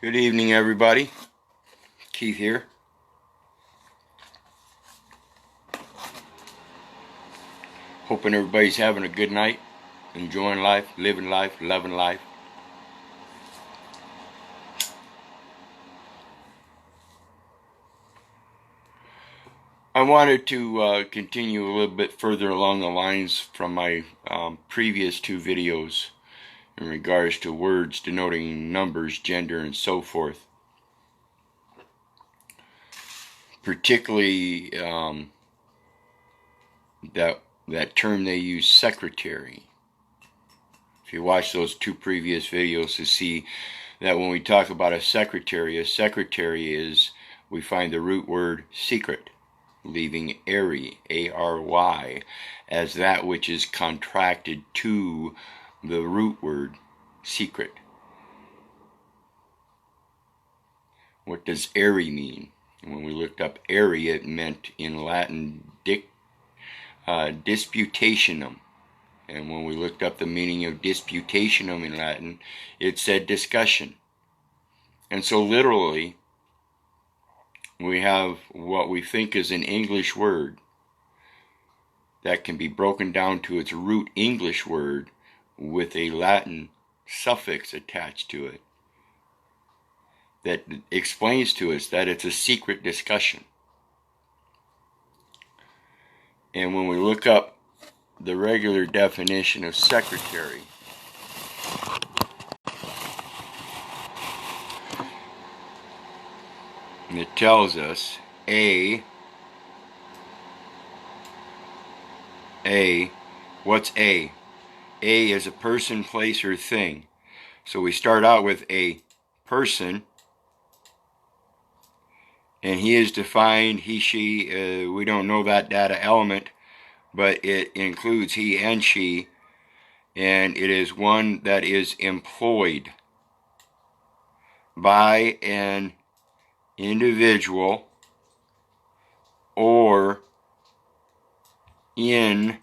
Good evening, everybody. Keith here. Hoping everybody's having a good night, enjoying life, living life, loving life. I wanted to continue a little bit further along the lines from my previous two videos in regards to words denoting numbers, gender, and so forth. Particularly that term they use, secretary. If you watch those two previous videos to see that when we talk about a secretary is, we find the root word secret, leaving airy, A-R-Y, as that which is contracted to the root word secret. What does airy mean? When we looked up airy, it meant in Latin disputationum. And when we looked up the meaning of disputationum in Latin, it said discussion. And so literally, we have what we think is an English word that can be broken down to its root English word with a Latin suffix attached to it that explains to us that it's a secret discussion. And when we look up the regular definition of secretary, it tells us what's A? A is a person, place, or thing. So we start out with a person, and he is defined, he, she, we don't know that data element, but it includes he and she, and it is one that is employed by an individual or in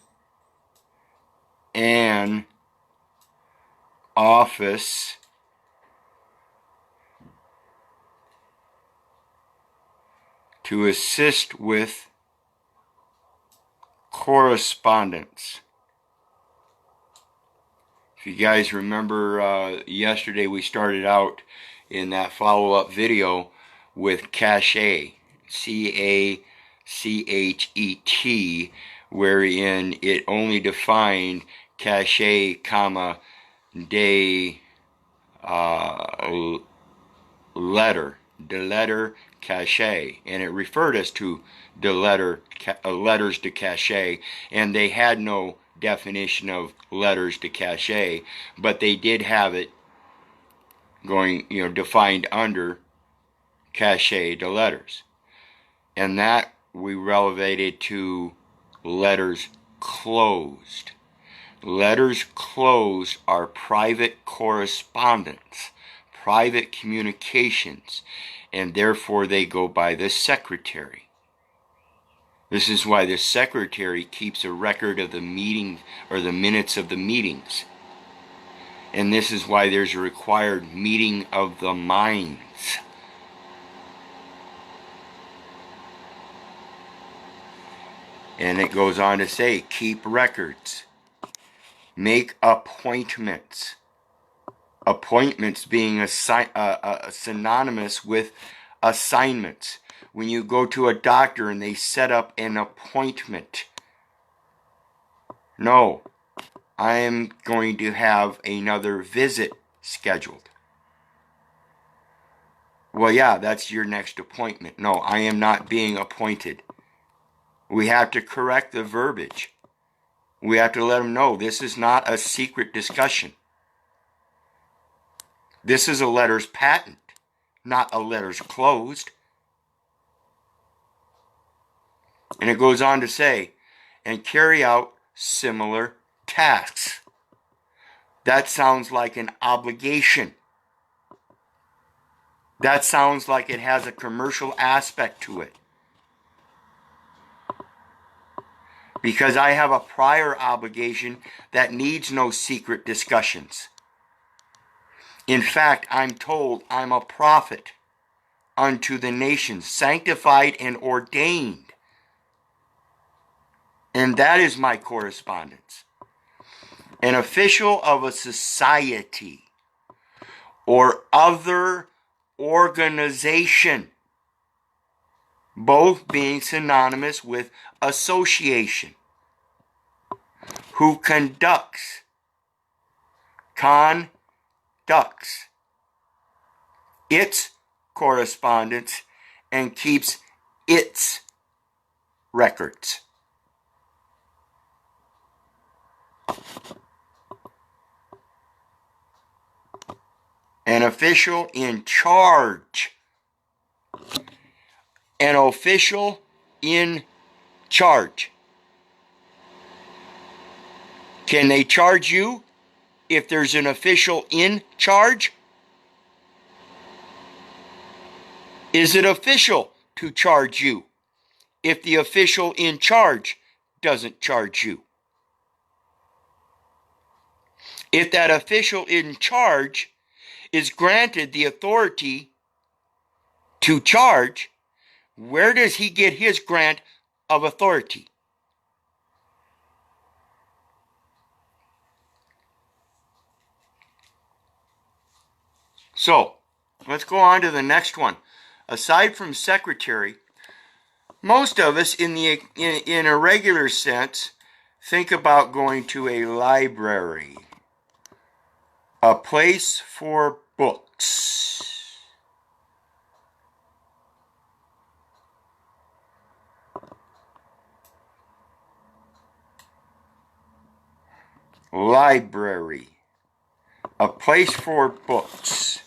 an office to assist with correspondence. If you guys remember, yesterday we started out in that follow-up video with cachet, C-A-C-H-E-T, wherein it only defined cachet, comma, de letter, de letter cachet, and it referred us to the letters to cachet, and they had no definition of letters to cachet, but they did have it going, defined under cachet to letters, and that we relevated to letters closed. Letters closed are private correspondence, private communications, and therefore they go by the secretary. This is why the secretary keeps a record of the meeting or the minutes of the meetings. And this is why there's a required meeting of the minds. And it goes on to say, keep records, make appointments. Appointments being synonymous with assignments. When you go to a doctor and they set up an appointment, no, I am going to have another visit scheduled. Well, yeah, that's your next appointment. No, I am not being appointed. We have to correct the verbiage. We have to let them know this is not a secret discussion. This is a letters patent, not a letters closed. And it goes on to say, and carry out similar tasks. That sounds like an obligation. That sounds like it has a commercial aspect to it. Because I have a prior obligation that needs no secret discussions. In fact, I'm told I'm a prophet unto the nations, sanctified and ordained. And that is my correspondence. An official of a society or other organization, both being synonymous with association, who conducts its correspondence and keeps its records. An official in charge. An official in charge. Can they charge you if there's an official in charge? Is it official to charge you if the official in charge doesn't charge you? If that official in charge is granted the authority to charge, where does he get his grant of authority? So, let's go on to the next one. Aside from secretary, most of us in a regular sense think about going to a library, a place for books. Library, a place for books.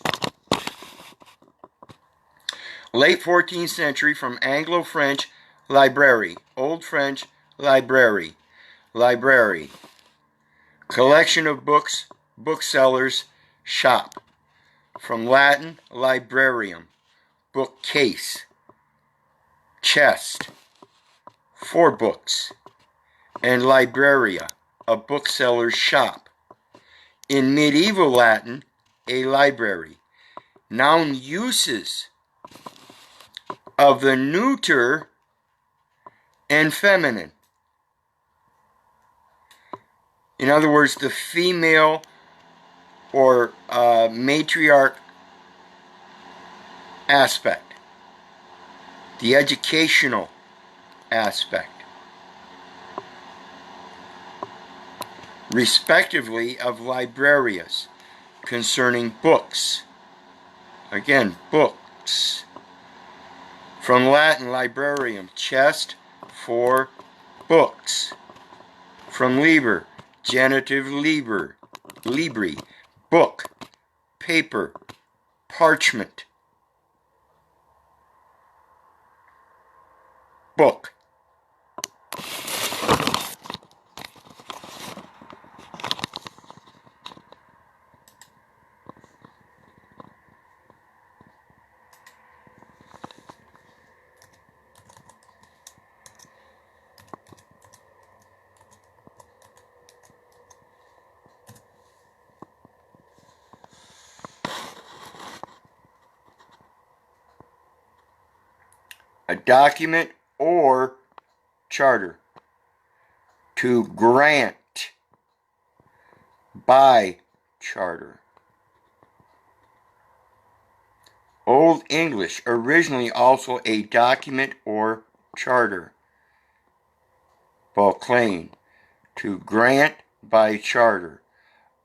Late 14th century, from Anglo-French librairie, Old French library, library, collection of books, booksellers, shop. From Latin librarium, bookcase, chest, for books, and libraria, a bookseller's shop. In medieval Latin, a library. Noun uses of the neuter and feminine. In other words, the female or matriarch aspect, the educational aspect, respectively, of librarius, concerning books. Again, books. From Latin, librarium, chest for books. From liber, genitive liber, libri, book, paper, parchment, book. A document or charter. To grant by charter. Old English, originally also a document or charter. Balklain, to grant by charter.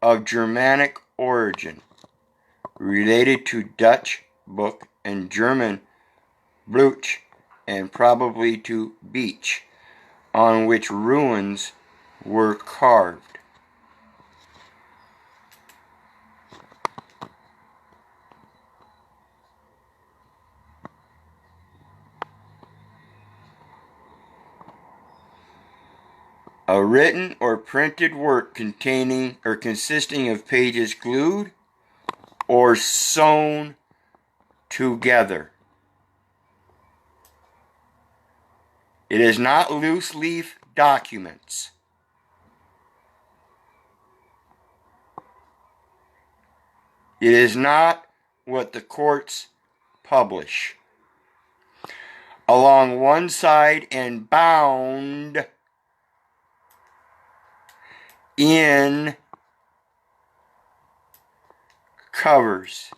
Of Germanic origin, related to Dutch book and German Bluch, and probably to beach, on which ruins were carved. A written or printed work containing or consisting of pages glued or sewn together. It is not loose leaf documents. It is not what the courts publish. Along one side and bound in covers.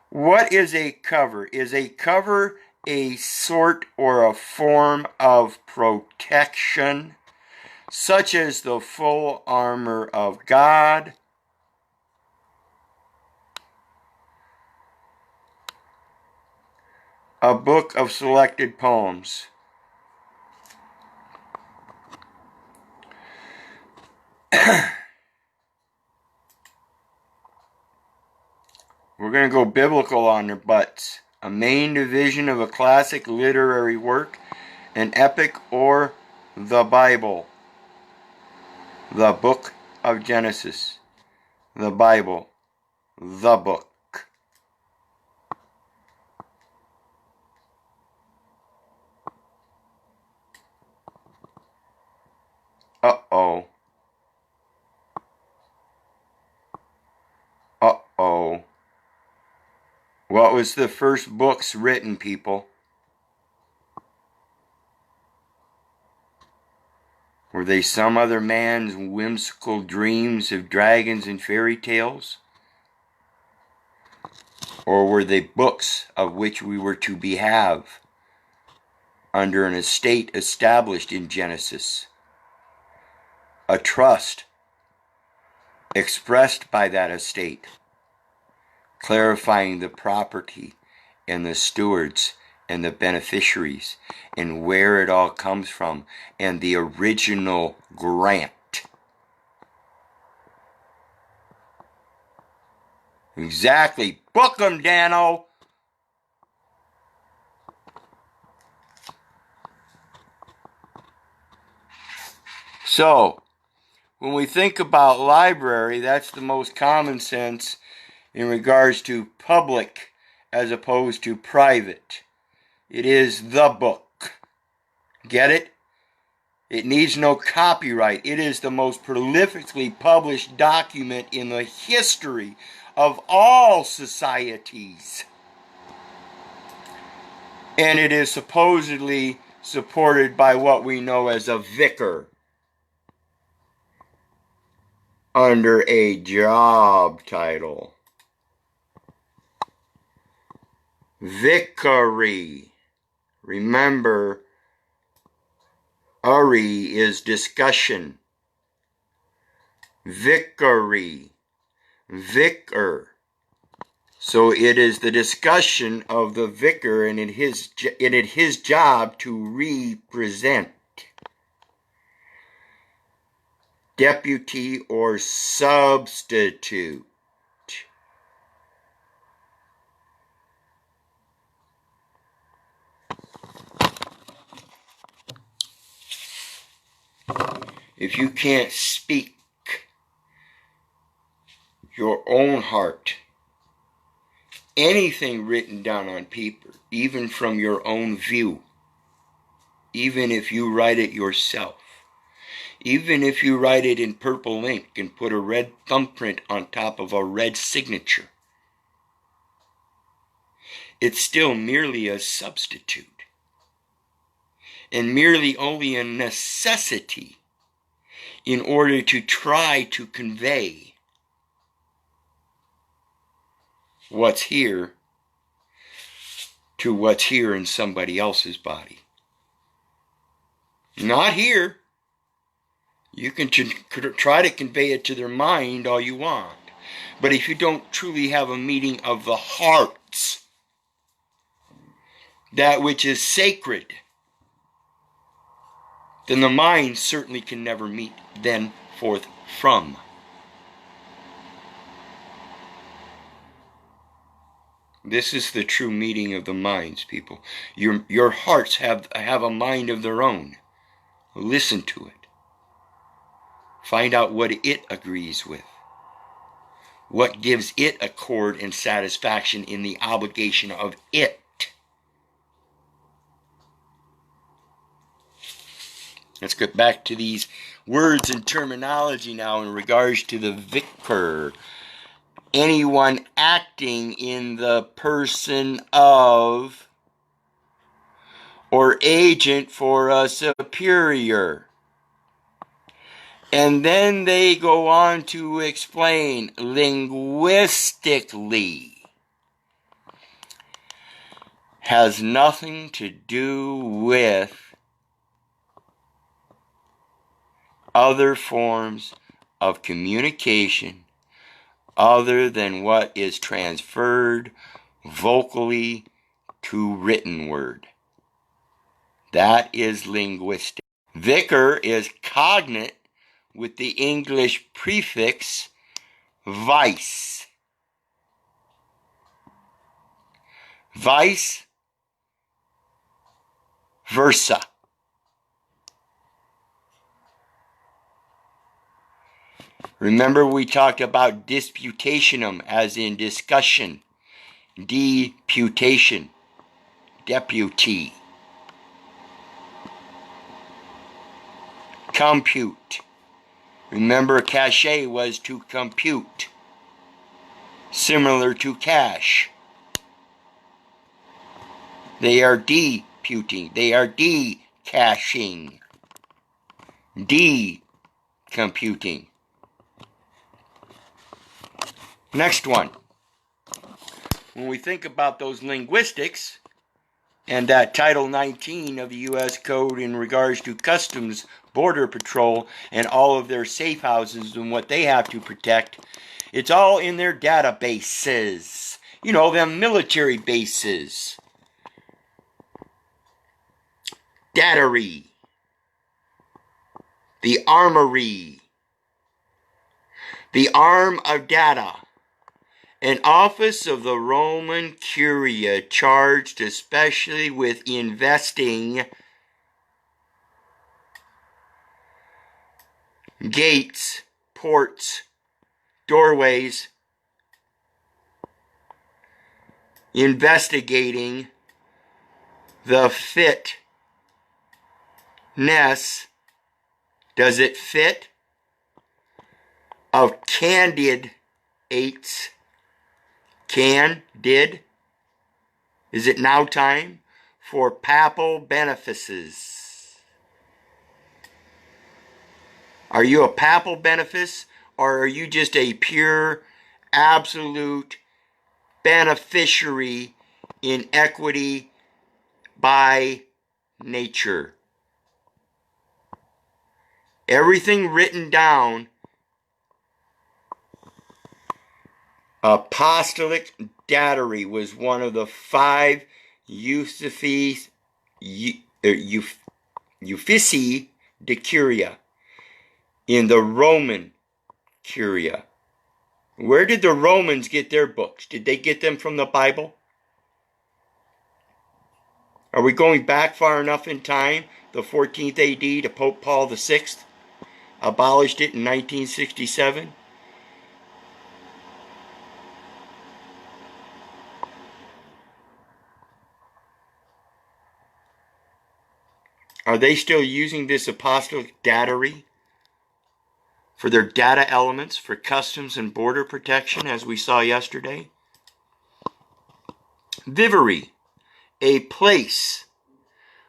What is a cover? Is a cover a sort or a form of protection, such as the full armor of God? A book of selected poems. We're going to go biblical on their butts. A main division of a classic literary work, an epic, or the Bible. The book of Genesis. The Bible. The book. Uh-oh. Uh-oh. What was the first books written, people? Were they some other man's whimsical dreams of dragons and fairy tales? Or were they books of which we were to behave under an estate established in Genesis? A trust expressed by that estate, clarifying the property and the stewards and the beneficiaries and where it all comes from and the original grant. Exactly. Book 'em, Dano. So, when we think about library, that's the most common sense in regards to public as opposed to private. It is the book. Get it? It needs no copyright. It is the most prolifically published document in the history of all societies. And it is supposedly supported by what we know as a vicar under a job title. Vicary. Remember, Ari is discussion. Vicary. Vicar. So it is the discussion of the vicar and it his job to represent. Deputy or substitute. If you can't speak your own heart, anything written down on paper, even from your own view, even if you write it yourself, even if you write it in purple ink and put a red thumbprint on top of a red signature, it's still merely a substitute and merely only a necessity in order to try to convey what's here to what's here in somebody else's body. Not here. You can try to convey it to their mind all you want. But if you don't truly have a meeting of the hearts, that which is sacred, then the mind certainly can never meet then forth from. This is the true meeting of the minds, people. Your hearts have a mind of their own. Listen to it. Find out what it agrees with. What gives it accord and satisfaction in the obligation of it. Let's get back to these words and terminology now in regards to the vicar. anyone acting in the person of or agent for a superior. And then they go on to explain linguistically has nothing to do with other forms of communication other than what is transferred vocally to written word. That is linguistic. Vicar is cognate with the English prefix vice. Vice versa. Remember we talked about disputationum as in discussion, deputation, deputy. Compute. Remember cache was to compute, similar to cache. They are deputing, they are decaching, decomputing. Next one. When we think about those linguistics and that Title 19 of the U.S. Code in regards to Customs, Border Patrol, and all of their safe houses and what they have to protect, it's all in their databases. You know, them military bases. Dattery. The armory. The arm of data. An office of the Roman Curia charged especially with investing gates, ports, doorways, investigating the fitness, does it fit, of candidates. Did? Is it now time for papal benefices? Are you a papal benefice, or are you just a pure, absolute beneficiary in equity by nature? Everything written down, apostolic dattery was one of the 5 Uffici de Curia in the Roman Curia. Where did the Romans get their books? Did they get them from the Bible? Are we going back far enough in time, the 14th AD, to Pope Paul VI? Abolished it in 1967? Are they still using this apostolic dattery for their data elements for customs and border protection, as we saw yesterday? Vivere, a place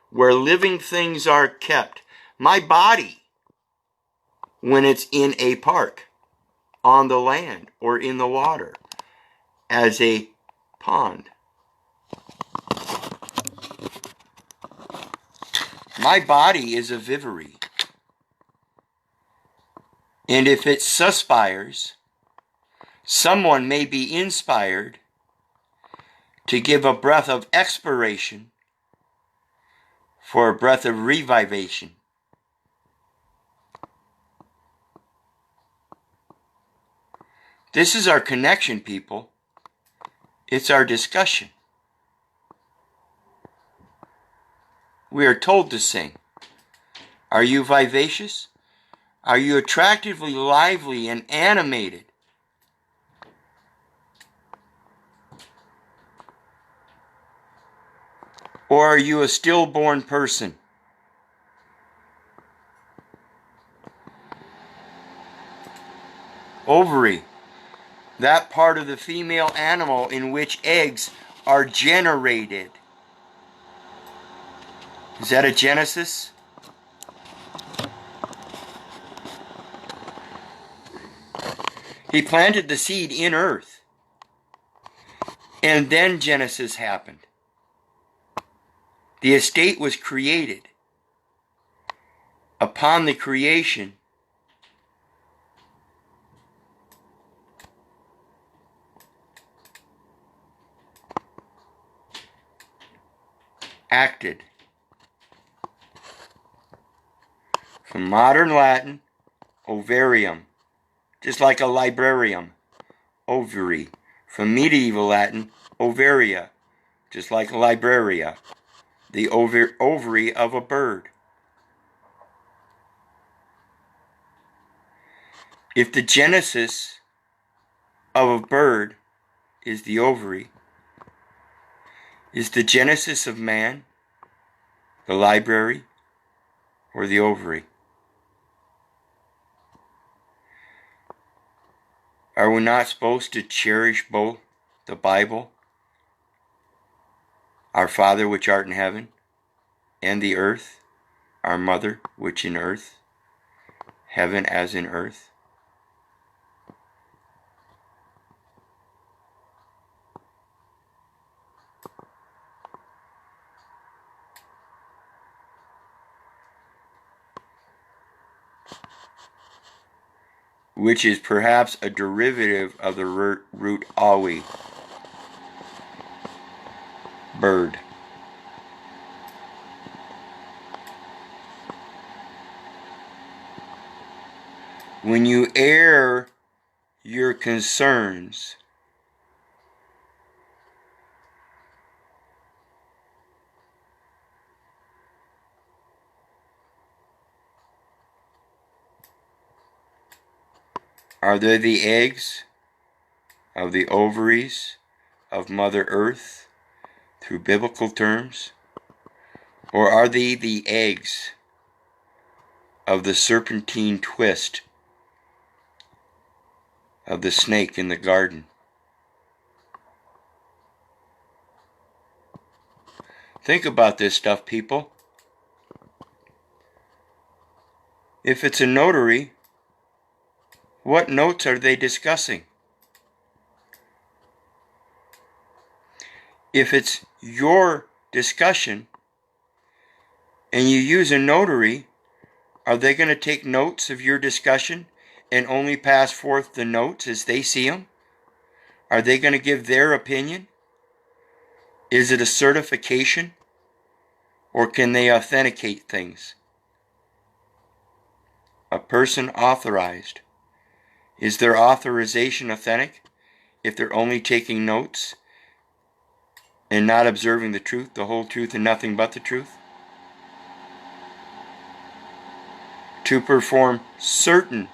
where living things are kept. My body, when it's in a park, on the land, or in the water, as a pond. My body is a vivere. And if it suspires, someone may be inspired to give a breath of expiration for a breath of revivation. This is our connection, people. It's our discussion. We are told to sing. Are you vivacious? Are you attractively lively and animated? Or are you a stillborn person? Ovary. that part of the female animal in which eggs are generated. Is that a Genesis? He planted the seed in earth, and then Genesis happened. The estate was created. Upon the creation, acted. From modern Latin, ovarium, just like a librarium, ovary. From medieval Latin, ovaria, just like libraria, the ovary of a bird. If the genesis of a bird is the ovary, is the genesis of man the library or the ovary? Are we not supposed to cherish both the Bible, our Father which art in heaven, and the earth, our mother which in earth, heaven as in earth? Which is perhaps a derivative of the root awi, bird. When you air your concerns, are they the eggs of the ovaries of Mother Earth through biblical terms? Or are they the eggs of the serpentine twist of the snake in the garden? Think about this stuff, people. If it's a notary, what notes are they discussing? If it's your discussion and you use a notary, are they going to take notes of your discussion and only pass forth the notes as they see them? Are they going to give their opinion? Is it a certification? Or can they authenticate things? A person authorized. Is their authorization authentic if they're only taking notes and not observing the truth, the whole truth, and nothing but the truth? To perform certain,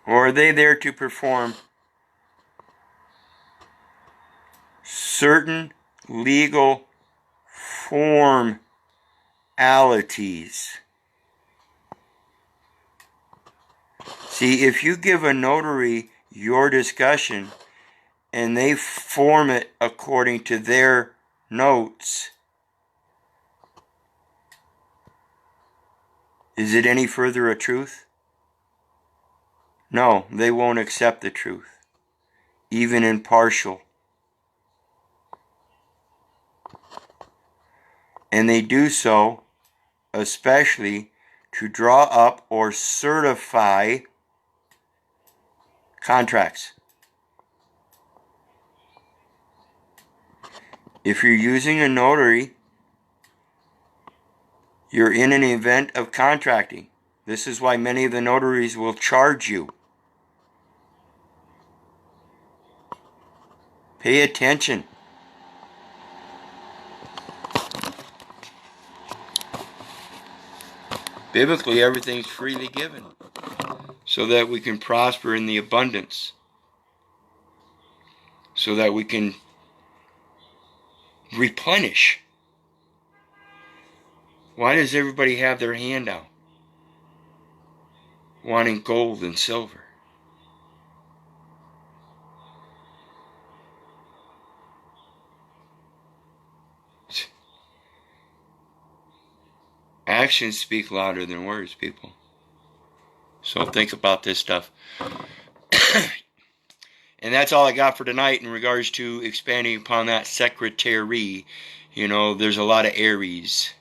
or are they there to perform certain legal formalities? See, if you give a notary your discussion and they form it according to their notes, is it any further a truth? No, they won't accept the truth, even in partial. And they do so especially to draw up or certify contracts. If you're using a notary, you're in an event of contracting. This is why many of the notaries will charge you. Pay attention. Biblically, everything's freely given so that we can prosper in the abundance, so that we can replenish. Why does everybody have their hand out, wanting gold and silver? Actions speak louder than words, people. So think about this stuff. And that's all I got for tonight in regards to expanding upon that secretary. You know, there's a lot of Aries.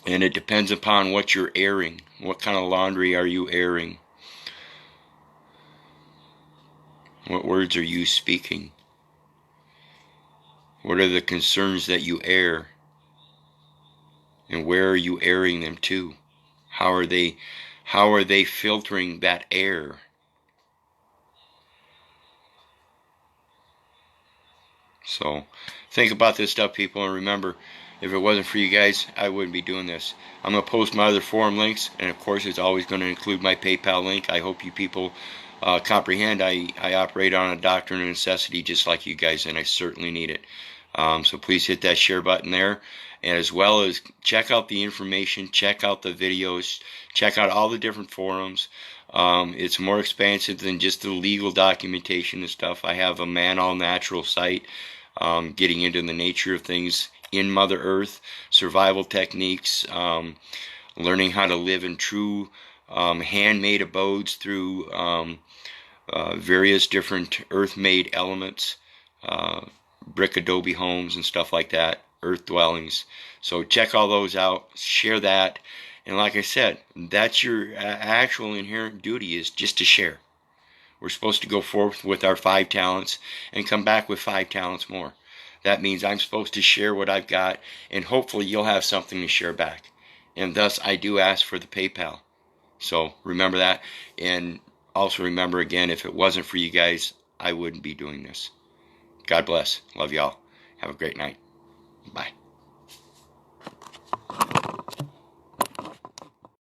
And it depends upon what you're airing. What kind of laundry are you airing? What words are you speaking? What are the concerns that you air? And where are you airing them to? How are they filtering that air? So think about this stuff, people, and remember, if it wasn't for you guys, I wouldn't be doing this. I'm going to post my other forum links, and of course it's always going to include my PayPal link. I hope you people comprehend I operate on a doctrine of necessity just like you guys, and I certainly need it. So please hit that share button there, and as well as check out the information, check out the videos, check out all the different forums. It's more expansive than just the legal documentation and stuff. I have a Man All Natural site, getting into the nature of things in Mother Earth, survival techniques, learning how to live in true handmade abodes through various different earth-made elements, brick adobe homes and stuff like that, earth dwellings. So check all those out, share that, and like I said, that's your actual inherent duty, is just to share. We're supposed to go forth with our 5 talents and come back with 5 talents more. That means I'm supposed to share what I've got, and hopefully you'll have something to share back. And thus I do ask for the PayPal. So remember that, and also remember again, if it wasn't for you guys, I wouldn't be doing this. God bless. Love y'all. Have a great night. Bye.